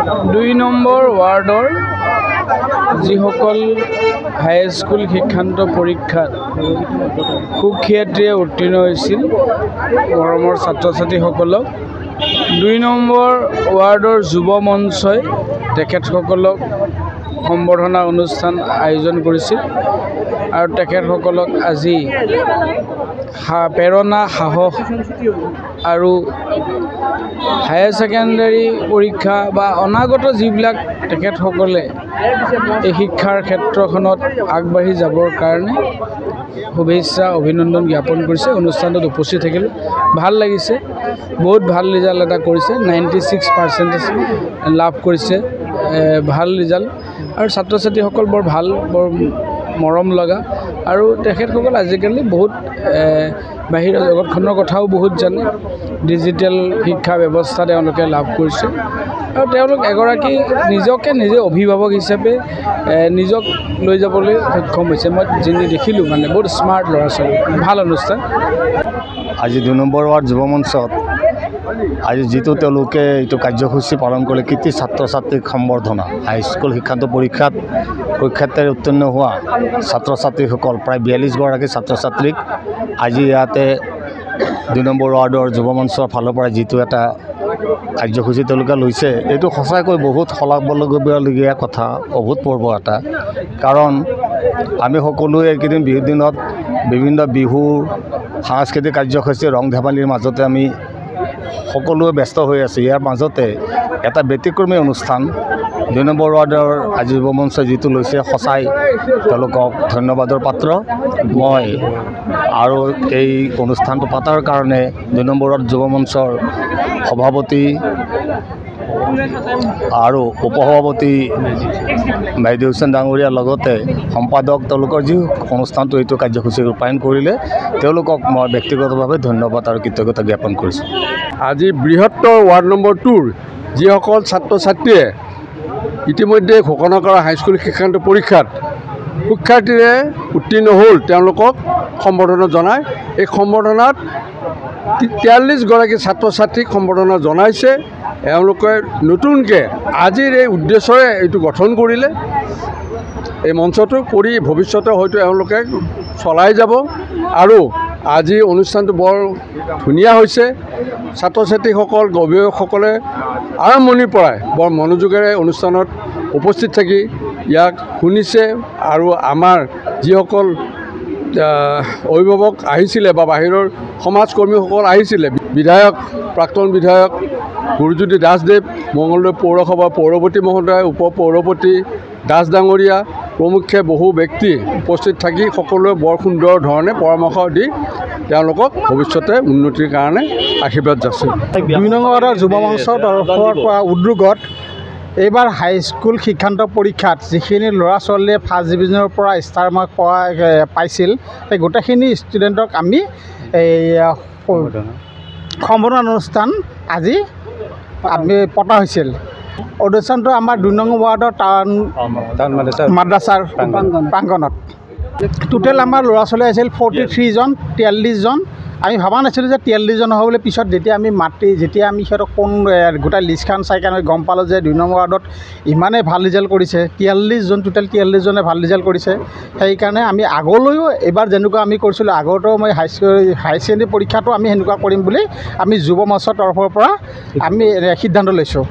2 number ৱাৰ্ডৰ যিসকল high school শিক্ষান্ত পৰীক্ষাত সুখ্যাতিৰে উত্তীৰ্ণ হৈছিল মৰমৰ ছাত্ৰ ছাত্ৰীসকলক 2 নম্বৰ ৱাৰ্ডৰ যুৱ মঞ্চই তেখেতসকলক সম্বৰ্ধনা অনুষ্ঠান আয়োজন কৰিছিল আৰু তেখেতসকলক আজি প্ৰেৰণা সাহস আৰু হায়াৰ সেকেন্ডাৰী পৰীক্ষা বা অনাগত যিবিলাক তেখেতসকলে এই শিক্ষাৰ ক্ষেত্ৰখনত আগবাঢ়ি যাবৰ কাৰণে শুভেচ্ছা অভিনন্দন জ্ঞাপন কৰিছে। অনুষ্ঠানটোত উপস্থিত থাকিল ভাল লাগিছে, বহুত ভাল ৰিজাল্ট এটা কৰিছে, 96% লাভ কৰিছে, ভাল ৰিজাল্ট আৰু ছাত্ৰ ছাত্ৰীসকল বৰ ভাল, বৰ মৰম লগা আৰু তেখেতসকল আজিকালি বহুত বাহিৰৰ জগতখনৰ কথাও বহুত জানে। ডিজিটেল শিক্ষা ব্যৱস্থা তেওঁলোকে লাভ কৰিছে আৰু তেওঁলোক এগৰাকী নিজকে নিজে অভিভাৱক হিচাপে নিজক লৈ যাবলৈ সক্ষম হৈছে। মই যিনি দেখিলোঁ মানে বহুত স্মাৰ্ট ল'ৰা ছোৱালী, ভাল অনুষ্ঠান। আজি 2 নম্বৰ ৱাৰ্ড যুৱ মঞ্চত আজি যিটো তেওঁলোকে এইটো কাৰ্যসূচী পালন কৰে কৃতি ছাত্ৰ ছাত্ৰীক সম্বৰ্ধনা হাইস্কুল শিক্ষান্ত পৰীক্ষাত উত্তীৰ্ণ হোৱা ছাত্ৰ ছাত্ৰীসকল প্ৰায় 42গৰাকী ছাত্ৰ ছাত্ৰীক আজি ইয়াতে 2 নম্বৰ ৱাৰ্ডৰ যুৱ মঞ্চৰ ফালৰ পৰা যিটো এটা কাৰ্যসূচী তেওঁলোকে লৈছে এইটো সঁচাকৈ বহুত শলাগিবলগীয়া কথা, অভূতপূৰ্ব এটা। কাৰণ আমি সকলোৱে এইকেইদিন বিহুৰ দিনত বিভিন্ন বিহু সাংস্কৃতিক কাৰ্যসূচী ৰং ধেমালিৰ মাজতে আমি সকলোৱে ব্যস্ত হৈ আছে। ইয়াৰ মাজতে এটা ব্যতিক্ৰমী অনুষ্ঠান 2 নম্বৰ ৱাৰ্ডৰ আজি যুৱ মঞ্চই যিটো লৈছে সঁচাই তেওঁলোকক ধন্যবাদৰ পাত্ৰ মই। আৰু এই অনুষ্ঠানটো পতাৰ কাৰণে 2 নম্বৰ ৱাৰ্ড যুৱ মঞ্চৰ সভাপতি আৰু উপসভাপতি বাইদেউ হুছেইন ডাঙৰীয়াৰ লগতে সম্পাদক তেওঁলোকৰ যি অনুষ্ঠানটো এইটো কাৰ্যসূচী ৰূপায়ণ কৰিলে তেওঁলোকক মই ব্যক্তিগতভাৱে ধন্যবাদ আৰু কৃতজ্ঞতা জ্ঞাপন কৰিছোঁ। আজি বৃহত্তৰ ৱাৰ্ড নম্বৰ 2ৰ যিসকল ছাত্ৰ ছাত্ৰীয়ে ইতিমধ্যে ঘোষণা কৰা হাইস্কুল শিক্ষান্ত পৰীক্ষাত সুখ্যাতিৰে উত্তীৰ্ণ হ'ল তেওঁলোকক সম্বৰ্ধনা জনায়। এই সম্বৰ্ধনাত 43গৰাকী ছাত্ৰ ছাত্ৰীক সম্বৰ্ধনা জনাইছে। এওঁলোকে নতুনকৈ আজিৰ এই উদ্দেশ্যৰে এইটো গঠন কৰিলে, এই মঞ্চটো কৰি ভৱিষ্যতে হয়তো এওঁলোকে চলাই যাব। আৰু আজি অনুষ্ঠানটো বৰ ধুনীয়া হৈছে। ছাত্ৰ ছাত্ৰীসকল অভিভাৱকসকলে আৰম্ভণিৰ পৰাই বৰ মনোযোগেৰে অনুষ্ঠানত উপস্থিত থাকি ইয়াক শুনিছে আৰু আমাৰ যিসকল অভিভাৱক আহিছিলে বা বাহিৰৰ সমাজকৰ্মীসকল আহিছিলে, বিধায়ক, প্ৰাক্তন বিধায়ক গুৰুজ্যোতি দাসদেৱ, মঙলদৈ পৌৰসভাৰ পৌৰপতি মহোদয়, উপ পৌৰপতি দাস ডাঙৰীয়া প্ৰমুখ্যে বহু ব্যক্তি উপস্থিত থাকি সকলোৱে বৰ সুন্দৰ ধৰণে পৰামৰ্শ দি তেওঁলোকক ভৱিষ্যতে উন্নতিৰ কাৰণে আশীৰ্বাদ যাচিল। 2 নং ৱাৰ্ডৰ যুৱ মঞ্চৰ তৰফৰ পৰা উদ্যোগত এইবাৰ হাইস্কুল শিক্ষান্ত পৰীক্ষাত যিখিনি ল'ৰা ছোৱালীয়ে ফাৰ্ষ্ট ডিভিজনৰ পৰা ষ্টাৰ মাৰ্ক পাইছিল সেই গোটেইখিনি ষ্টুডেণ্টক আমি এই সম্বৰ্ধনা অনুষ্ঠান আজি পতা হৈছিল। অনুষ্ঠানটো আমাৰ 2 নং ৱাৰ্ডৰ টাউন মাদ্ৰাছাৰ প্ৰাংগণত। টোটেল আমাৰ ল'ৰা ছোৱালী আছিল 43জন, 43জন। আমি ভবা নাছিলোঁ যে 43জন হ'ব বুলি। পিছত যেতিয়া আমি সিহঁতক কোন গোটেই লিষ্টখন চাই কাৰণে গম পালোঁ যে 2 নং ৱাৰ্ডত ইমানেই ভাল ৰিজাল্ট কৰিছে, 43জন, টোটেল 43জনে ভাল ৰিজাল্ট কৰিছে। সেইকাৰণে আমি আগলৈও এইবাৰ যেনেকুৱা আমি কৰিছিলোঁ, আগতেও মই হাই ছেকেণ্ডেৰী পৰীক্ষাটো আমি সেনেকুৱা কৰিম বুলি আমি যুৱ মঞ্চৰ তৰফৰ পৰা আমি সিদ্ধান্ত লৈছোঁ।